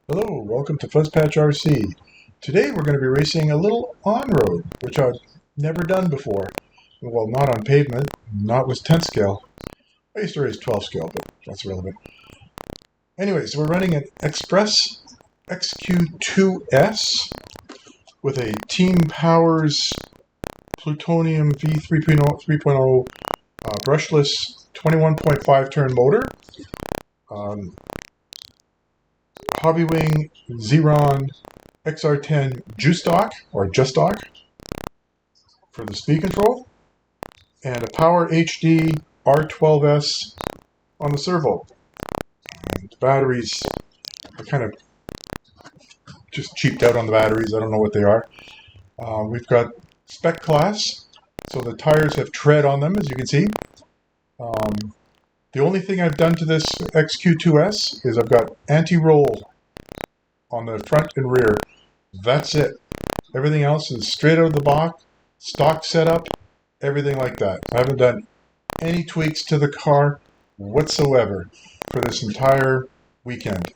Hello, welcome to Fuzzpatch RC. Today we're going to be racing a little on-road, which I've never done before. Well, not on pavement, not with 10 scale. I used to race 12 scale, but that's irrelevant. Anyway, so we're running an XPRESS XQ2S with a Team Powers Plutonium V3.0 brushless 21.5 turn motor. Hobbywing Xeron XR10 Justock or Justock for the speed control, and a Power HD R12S on the Servo. And the batteries, I kind of just cheaped out on the batteries. I don't know what they are. We've got Spec class, so the tires have tread on them, as you can see. The only thing I've done to this XQ2S is I've got anti-roll on the front and rear. That's it. Everything else is straight out of the box, stock setup, everything like that. I haven't done any tweaks to the car whatsoever for this entire weekend.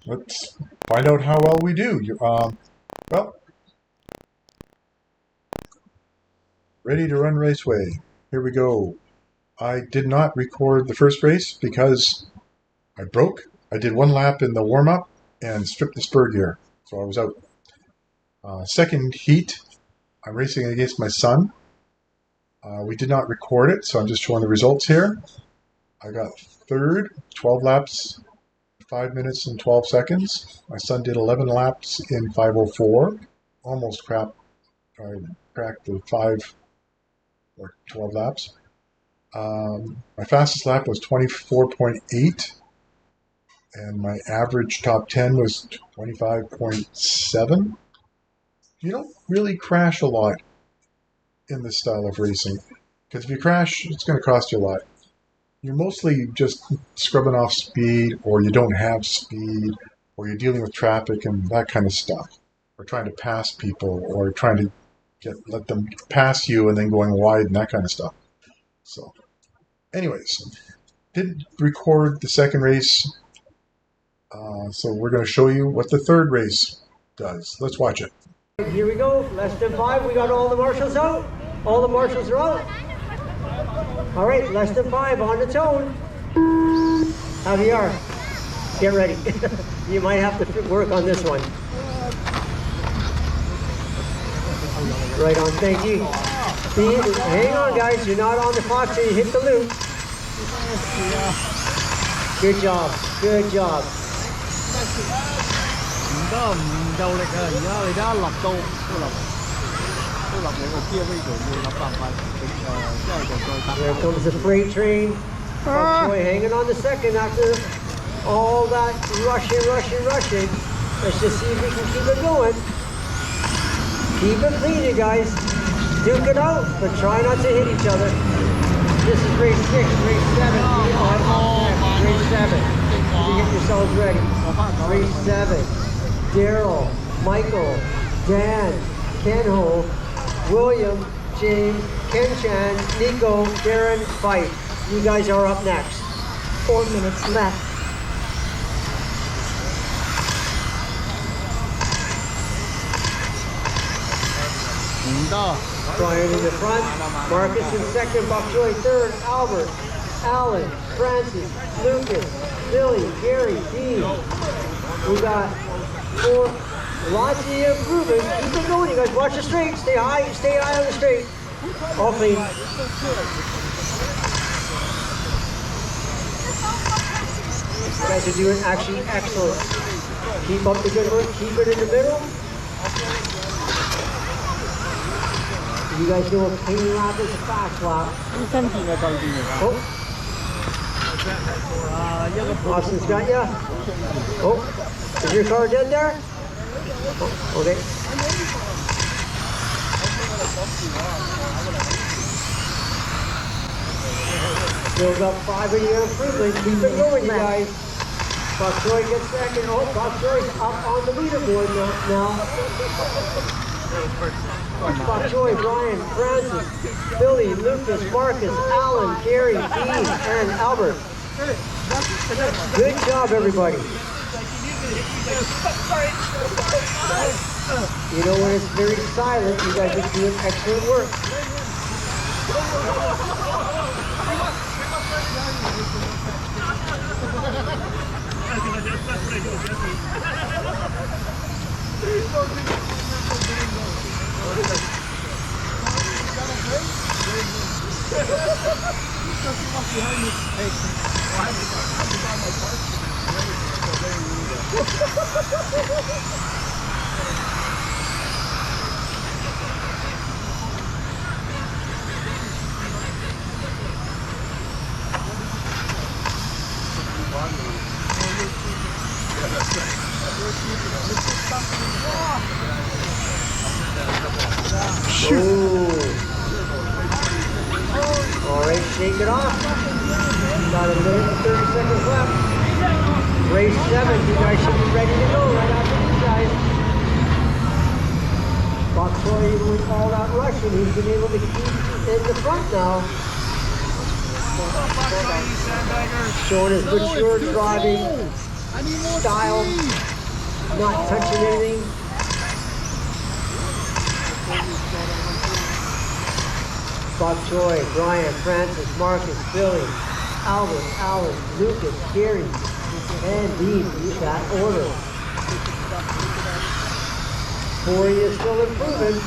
Let's find out how well we do. Well, ready to run Raceway. Here we go. I did not record the first race because I broke. I did one lap in the warm-up and stripped the spur gear, so I was out. Second heat, I'm racing against my son. We did not record it, so I'm just showing the results here. I got third, 12 laps, 5 minutes and 12 seconds. My son did 11 laps in 5:04. Almost cracked the 5 or 12 laps. My fastest lap was 24.8. And my average top 10 was 25.7. You don't really crash a lot in this style of racing, because if you crash, it's going to cost you a lot. You're mostly just scrubbing off speed, or you don't have speed, or you're dealing with traffic and that kind of stuff, or trying to pass people, or trying to let them pass you and then going wide and that kind of stuff. So, anyways, didn't record the second race. So we're going to show you what the third race does. Let's watch it. Here we go. Less than 5. We got all the marshals out. All the marshals are out. All right, less than 5 on its own. Javier, get ready. You might have to work on this one. Right on, thank you. Hang on, guys. You're not on the clock till you hit the loop. Good job. Good job. Here comes the freight train. Boy, hanging on the second after all that rushing. Let's just see if we can keep it going. Keep it clean, you guys. Duke it out, but try not to hit each other. This is race 6, race 7. Race 7. You get yourselves ready. Race 7. Daryl, Michael, Dan, Kenho, William, James, Ken-chan, Nico, Darren, Fife. You guys are up next. 4 minutes left. Brian in the front, Marcus in second, Buckjoy third, Albert, Alan, Francis, Lucas, Billy, Gary, Dean. We got 4. Lots of improvement. Keep it going, you guys. Watch the straight. Stay high on the straight. All clean. You guys are doing actually excellent. Keep up the good work. Keep it in the middle. You guys do a clean lap is a fast lap. Oh. Austin's got ya. Oh, is your car dead there? Oh, okay. Still got 5 of your improvement. Keep it going, you guys. Buckjoy gets second. Oh, Buckjoy's up on the leaderboard now. Buckjoy, Brian, Francis, Billy, Lucas, Marcus, Alan, Gary, Dean, and Albert. Good job, everybody. You know, when it's very silent, you guys are doing excellent work. All right, shake it off. About a minute and 30 seconds left. Race 7, you guys should be ready to go right after these guys. Foxroy, even with all that rushing, he's been able to keep in the front now. Showing his mature driving style, not touching anything. Bob Troy, Brian, Francis, Marcus, Billy, Albert, Alan, Lucas, Gary, and Dean, that order. Corey is still improving.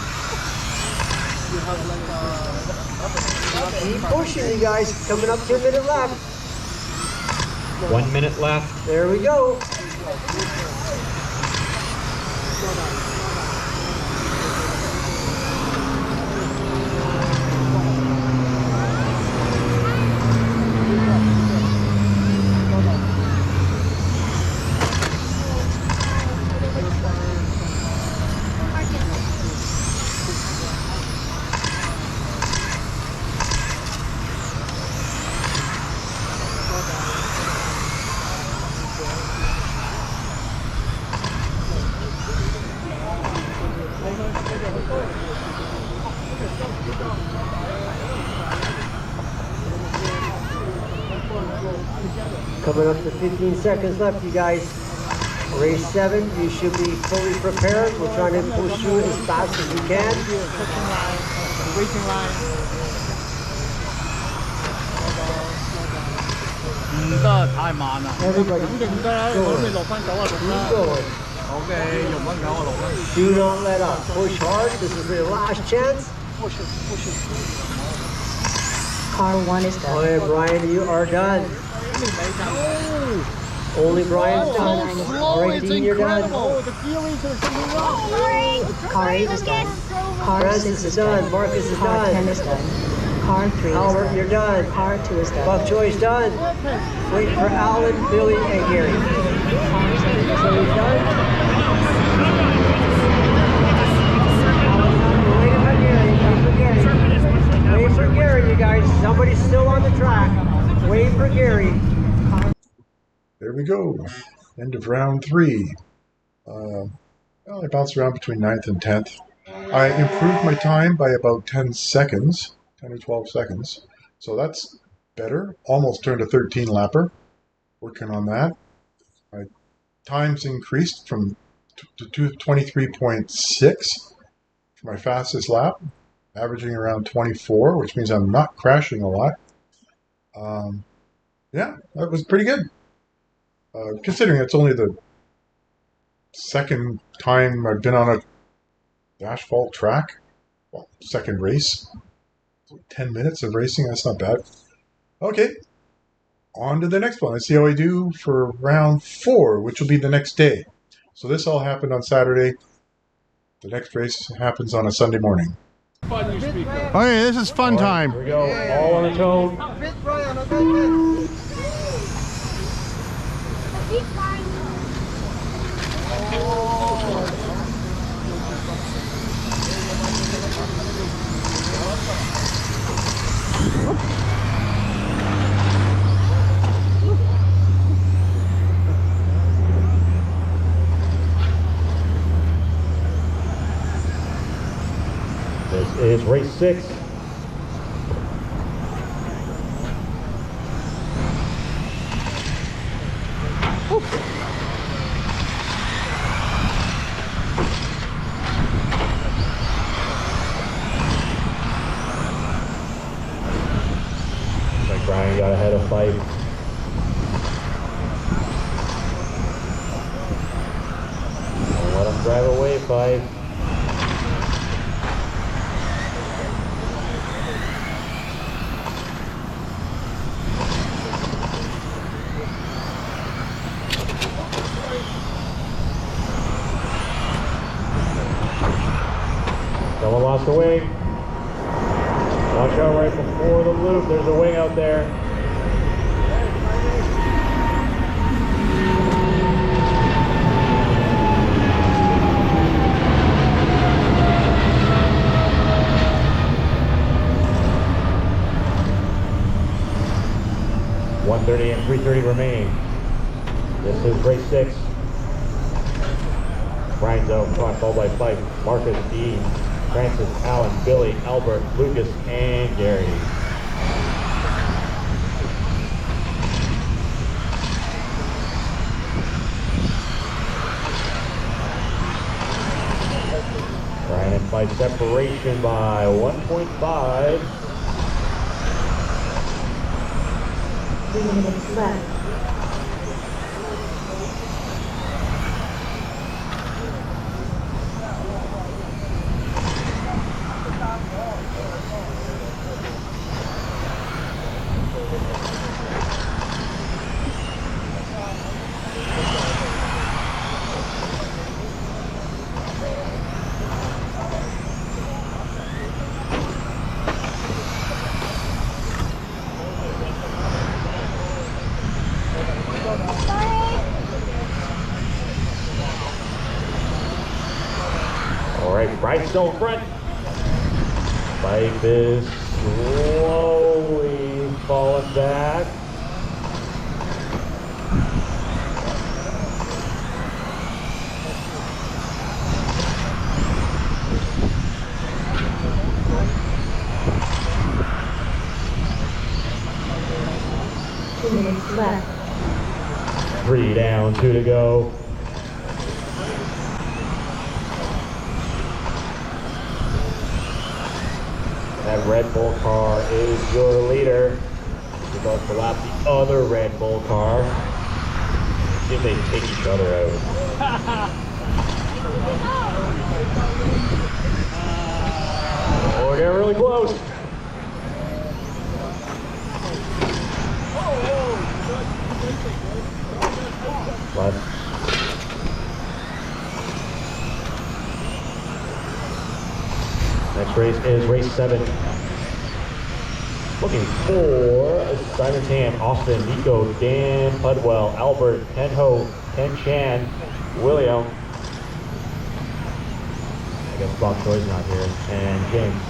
Keep pushing, you guys. Coming up to a minute left. 1 minute left. There we go. Coming up to 15 seconds left, you guys. Race 7, you should be fully prepared. We're trying to push you as fast as we can. Waiting line. 唔得，太慢啦。 Everybody, 肯定唔得啦，我哋落翻9啊6 keep 啦。 going. 好嘅，用翻9啊6啦。 Do not let up. Push hard. This is your last chance. Car 1 is All done. right, Brian, you are done. Only Brian's done. All right, Dean, you're done. The feelings are something wrong. Car 8 is done. Car 6 Francis is is done. done. Marcus is Car 10 done. is done. Car 3 is Albert, done. you're done. Car 2 is done. Buck Joy's done. Wait for Alan, Billy, and Gary. Car 7 is So done. he's done. Wait for Gary. Wait for Gary. Wait for Gary, you guys. Somebody's still on the track. Wait for Gary. There we go. End of round 3. Well, I bounced around between 9th and 10th. I improved my time by about 10 seconds, 10 or 12 seconds. So that's better. Almost turned a 13 lapper. Working on that. My times increased from to 23.6 for my fastest lap, averaging around 24, which means I'm not crashing a lot. Yeah, that was pretty good. Considering it's only the second time I've been on a asphalt track, well, second race. 10 minutes of racing, that's not bad. Okay, on to the next one. Let's see how I do for round 4, which will be the next day. So this all happened on Saturday. The next race happens on a Sunday morning. Okay, this is fun time. Here we go. All on the tone. This is race 6. 5. Someone lost a wing. Watch out right before the loop. There's a wing out there. .130 and 330 remain. This is race 6. Brian's out front, followed by Fife, Marcus, Dean, Francis, Alan, Billy, Albert, Lucas, and Gary. Brian and Fife separation by 1.5. 3 minutes left. Right still front. Fife is slowly falling back. Left. 3 down, 2 to go. That Red Bull car is your leader. He's about to lap the other Red Bull car. See if they take each other out. Oh, they're really close. But next race is race 7. Looking for Simon Tam, Austin, Nico, Dan Pudwell, Albert, Ken Ho, Ken Chan, William. I guess Bob Troy's not here, and James.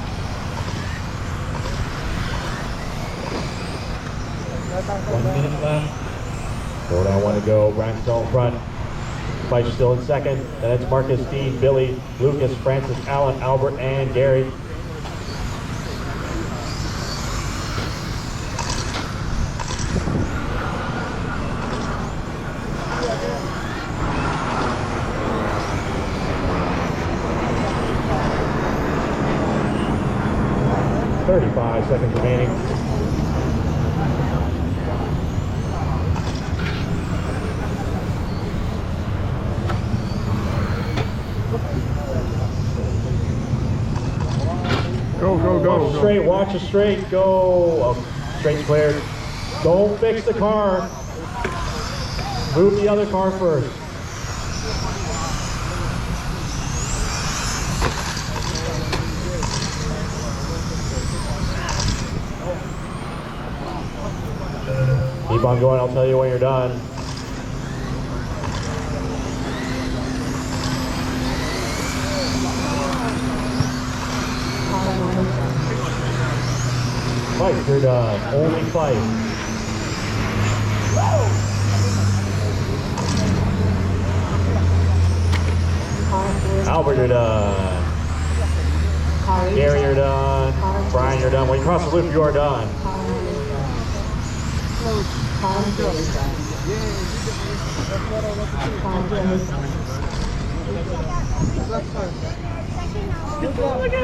One minute left. 4 down, 1 to go. Brian's still in front. Fife still in second. Then it's Marcus, Dean, Billy, Lucas, Francis, Alan, Albert, and Gary. .35 seconds remaining. Go, go, go. Watch straight, watch it straight, go. Oh, straight's cleared. Don't fix the car. Move the other car first. Keep on going, I'll tell you when you're done. Fife, you're done. Only Fife. Albert, you're done. Gary, you're done. Brian, you're done. When you cross the loop, you are done.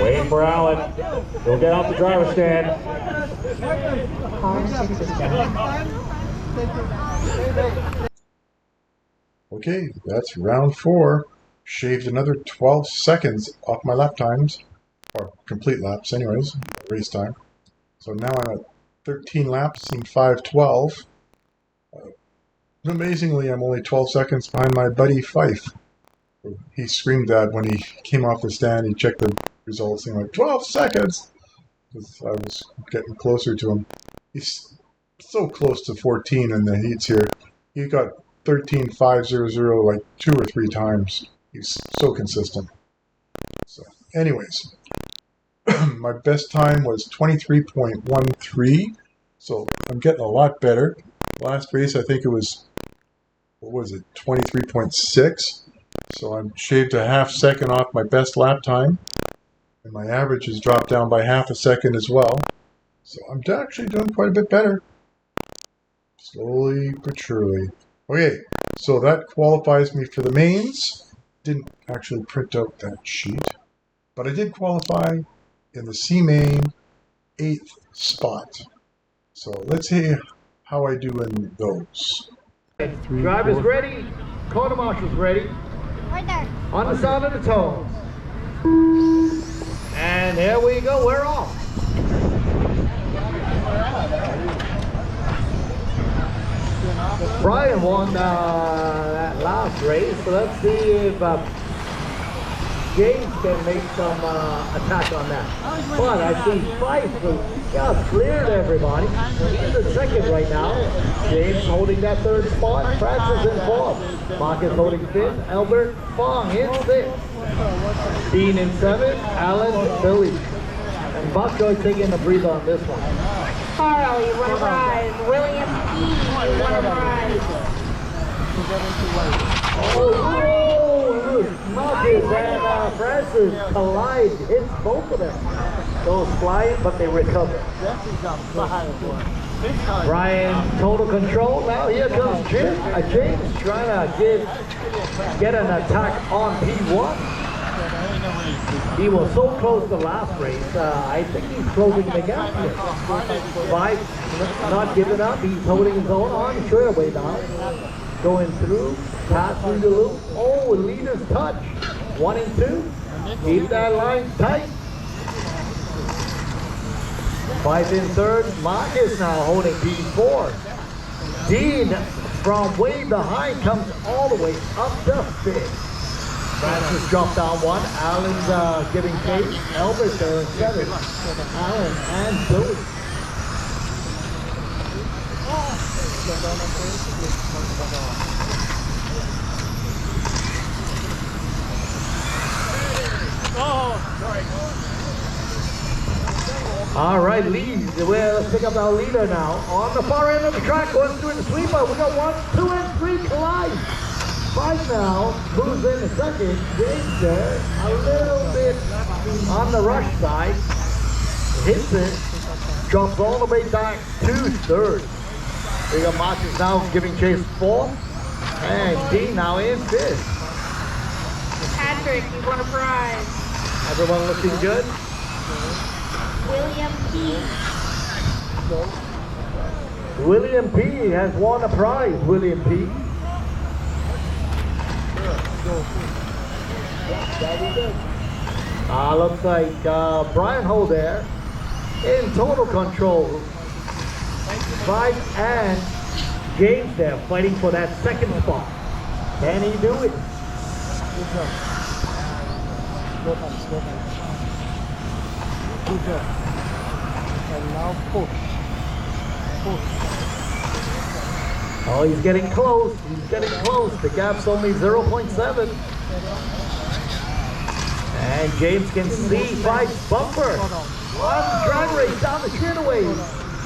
Waiting for Alan. He'll get out the driver's stand. Okay, that's round 4. shaved another 12 seconds off my lap times, or complete laps anyways, race time. So now I'm at 13 laps in 5:12. Amazingly, I'm only 12 seconds behind my buddy Fife. He screamed that when he came off the stand. He checked the results and like 12 seconds. Because I was getting closer to him. He's so close to 14 in the heats here. He got 13.500 like 2 or 3 times. He's so consistent. So, anyways, my best time was 23.13. So I'm getting a lot better. Last race, I think it was, what was it, 23.6. So I'm shaved a half second off my best lap time. And my average has dropped down by half a second as well. So I'm actually doing quite a bit better. Slowly but surely. Okay, so that qualifies me for the mains. Didn't actually print out that sheet. But I did qualify in the C main 8th spot. So let's see how I do in those. Driver's ready. Quarter marshal's ready. Right there. On the sound of the tones. And there we go, we're off. Brian won that last race, so let's see if James can make some attack on that. But I see Fife just cleared everybody. He's in second right now. James holding that 3rd spot. Francis in 4th. Marcus holding 5th. Albert Fong in 6th. Dean in 7th. Alan, Billy. And Bosco is taking a breather on this one. Carl, you won a prize. William E., you won a prize. Oh, Marcus and Francis collide, hits both of them. Goes flying, but they recover. Brian, total control. Now here comes James. James trying to get an attack on P1. He was so close the last race. I think he's closing the gap here. Fife not giving up. He's holding his own on the straightaway now. Going through, pass through the loop. Oh, leader's touch. 1 and 2. Keep that line tight. Fife in 3rd. Marcus now holding P4. Dean from way behind comes all the way up the 5th. Francis dropped down 1. Alan's giving chase. Albert there in 7th. Alan and Billy. All right, lead. Well, let's pick up our leader now. On the far end of the track, going through the sweeper. We got 1, 2, and 3 collide. Fife now moves in the second. James there, a little bit on the rush side. Hits it. Drops all the way back to 3rd. We got Marcus now giving chase 4th. And Dean now in 5th. Patrick, you won a prize. Everyone looking good. William P. William P. has won a prize. William P. Looks like Brian Ho there in total control. Fife and James there fighting for that 2nd spot. Can he do it? Good job. Good job. And now push. Oh, he's getting close. He's getting close. The gap's only 0.7. And James can see Fife's bumper. One drag race down the straightaway.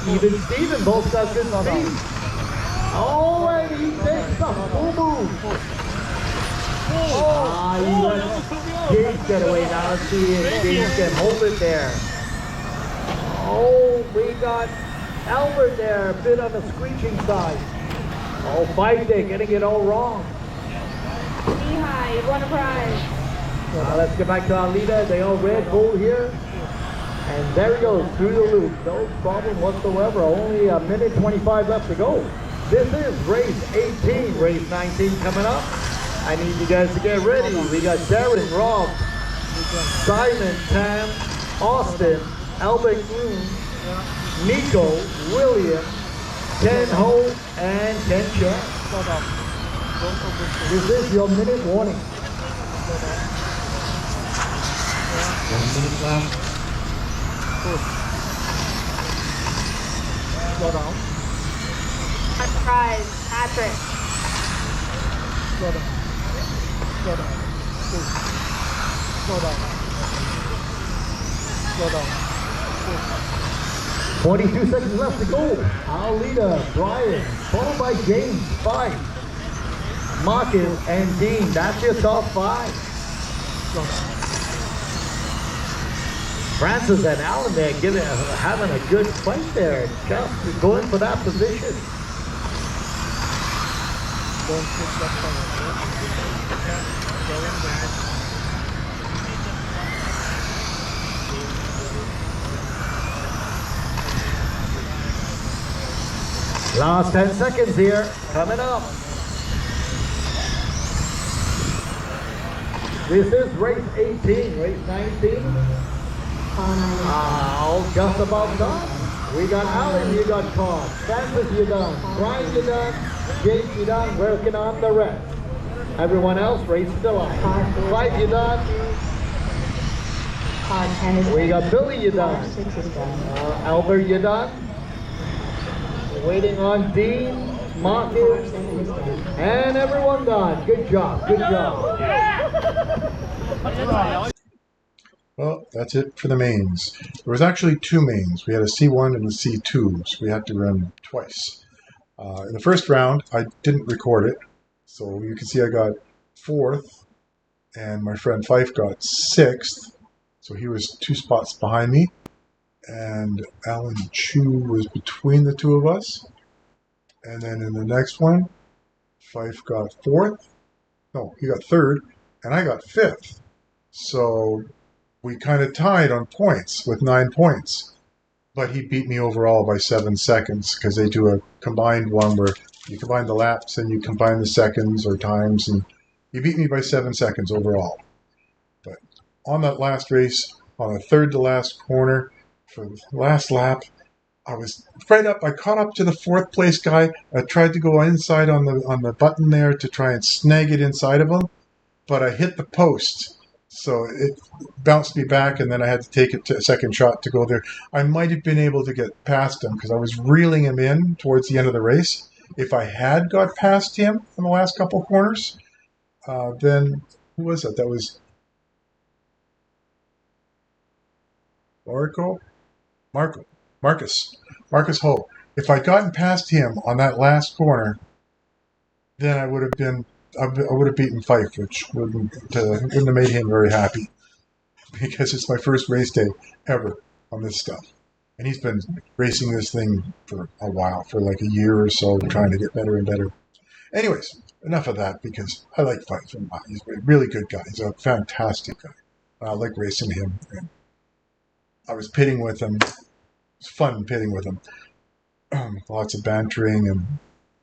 Even Steven both got good speed. Oh, and he takes the full move. He lets James get away. Now let's see if James can hold it there. Oh, we got Albert there, a bit on the screeching side. Oh, Fife there, getting it all wrong. Lehigh, you won a prize. Let's get back to our leader. They all Red Bull here. And there he goes through the loop. No problem whatsoever. Only a minute 25 left to go. This is race 18. Race 19 coming up. I need you guys to get ready. We got Darren, Rob, Simon, Tam, Austin, Albert, Nico, William, Ken Ho, and Ken Chan. This is your minute warning. 1 minute left. Slow down. Surprise, Patrick. Slow down. Slow down. Push. Slow down. Slow down. Push. 22 seconds left to go. Our leader, Brian, followed by James, 5. Marcus and Dean, that's your top 5. Slow down. Francis and Alan there having a good fight there, just going for that position. Don't push that corner. Last 10 seconds here, coming up. This is race 18, race 19. Just about done. We got Alan, you got Carl. Francis, you done. Brian, you done. James, you done. Working on the rest. Everyone else, race still on. 5, you done. We got Billy, you done. Albert, you done. Waiting on Dean, Marcus, and everyone done. Good job, good job. Well, that's it for the mains. There was actually 2 mains. We had a C1 and a C2, so we had to run twice. In the first round, I didn't record it, so you can see I got 4th, and my friend Fife got 6th, so he was 2 spots behind me, and Alan Chu was between the 2 of us. And then in the next one, Fife got 4th. No, he got 3rd, and I got 5th. So we kind of tied on points with 9 points. But he beat me overall by 7 seconds because they do a combined one where you combine the laps and you combine the seconds or times. And he beat me by 7 seconds overall. But on that last race, on the 3rd to last corner, for the last lap, I was right up. I caught up to the 4th place guy. I tried to go inside on the button there to try and snag it inside of him, but I hit the post, so it bounced me back, and then I had to take a second shot to go there. I might have been able to get past him because I was reeling him in towards the end of the race. If I had got past him in the last couple of corners, then who was it? That was Marcus Ho. If I'd gotten past him on that last corner, then I would have beaten Fife, which wouldn't have made him very happy, because it's my first race day ever on this stuff. And he's been racing this thing for a while, for like a year or so, trying to get better and better. Anyways, enough of that, because I like Fife. He's a really good guy. He's a fantastic guy. I like racing him. And I was pitting with him. It's fun pitting with him. Lots of bantering,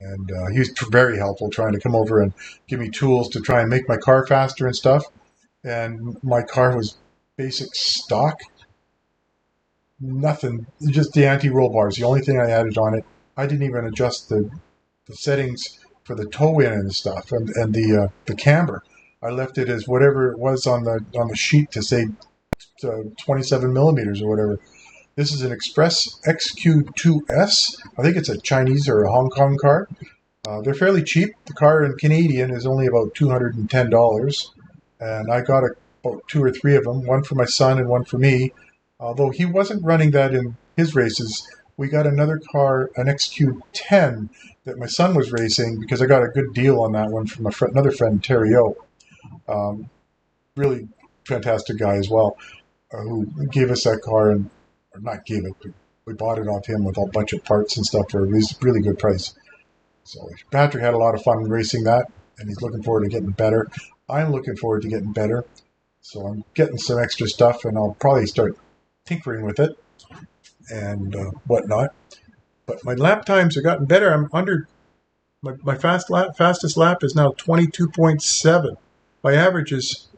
and he was very helpful, trying to come over and give me tools to try and make my car faster and stuff. And my car was basic stock. Nothing, just the anti-roll bars. The only thing I added on it, I didn't even adjust the settings for the toe in and stuff, and the camber. I left it as whatever it was on the sheet to say 27 millimeters or whatever. This is an XPRESS XQ2S. I think it's a Chinese or a Hong Kong car. They're fairly cheap. The car in Canadian is only about $210, and I got about 2 or 3 of them, one for my son and one for me. Although he wasn't running that in his races, we got another car, an XQ10, that my son was racing because I got a good deal on that one from another friend, Terry O. Really fantastic guy as well, who gave us that car, or not gave it, but we bought it off him with a bunch of parts and stuff for a really good price. So Patrick had a lot of fun racing that, and he's looking forward to getting better. I'm looking forward to getting better. So I'm getting some extra stuff, and I'll probably start tinkering with it and whatnot. But my lap times have gotten better. I'm under My fastest lap is now 22.7. My average is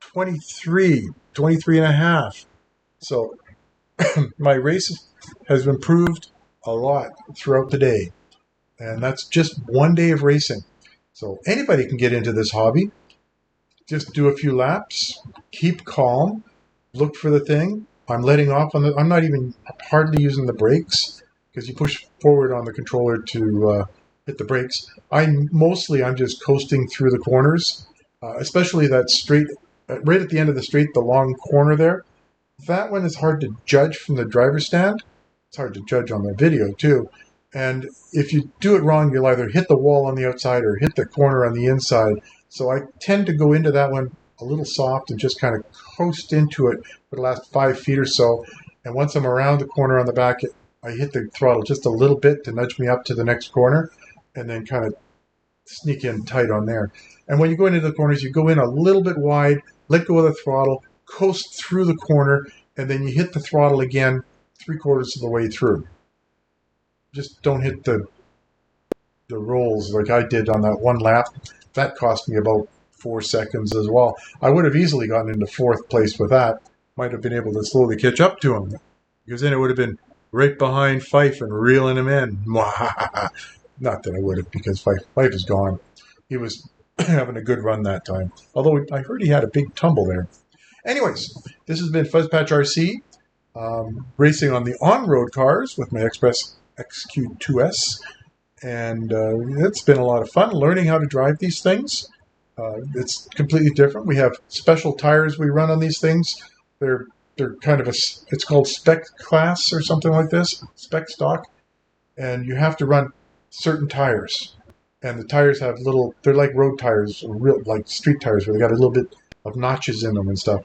23 and a half. So my race has improved a lot throughout the day. And that's just one day of racing. So anybody can get into this hobby. Just do a few laps, keep calm, look for the thing. I'm letting off on I'm not even hardly using the brakes because you push forward on the controller to hit the brakes. I'm just coasting through the corners, especially that straight, right at the end of the straight, the long corner there. That one is hard to judge from the driver's stand. It's hard to judge on the video too. And if you do it wrong, you'll either hit the wall on the outside or hit the corner on the inside. So I tend to go into that one a little soft and just kind of coast into it for the last 5 feet or so. And once I'm around the corner on the back, I hit the throttle just a little bit to nudge me up to the next corner and then kind of sneak in tight on there. And when you go into the corners, you go in a little bit wide, let go of the throttle, coast through the corner, and then you hit the throttle again 3/4 of the way through. Just don't hit the rolls like I did on that one lap. That cost me about 4 seconds as well. I would have easily gotten into 4th place with that. Might have been able to slowly catch up to him, because then it would have been right behind Fife and reeling him in. Not that I would have, because Fife is gone. He was having a good run that time. Although I heard he had a big tumble there. Anyways, this has been Fuzzpatch RC, racing on the on-road cars with my XPRESS XQ2S. And it's been a lot of fun learning how to drive these things. It's completely different. We have special tires we run on these things. They're kind of it's called Spec class or something like this, Spec stock. And you have to run certain tires. And the tires have they're like road tires, or like street tires, where they got a little bit of notches in them and stuff.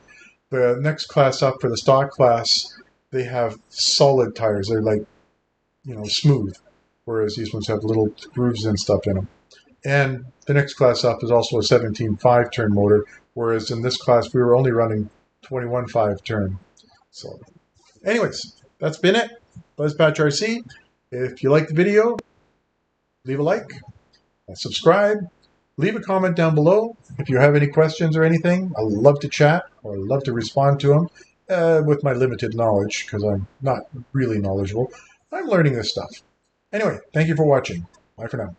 The next class up, for the stock class, they have solid tires. They're like, smooth. Whereas these ones have little grooves and stuff in them. And the next class up is also a 17 5-turn motor, whereas in this class we were only running 21 5-turn. So anyways, that's been it. Fuzzpatch RC. If you like the video, leave a like, subscribe, leave a comment down below. If you have any questions or anything, I love to chat or love to respond to them with my limited knowledge, because I'm not really knowledgeable. I'm learning this stuff. Anyway, thank you for watching. Bye for now.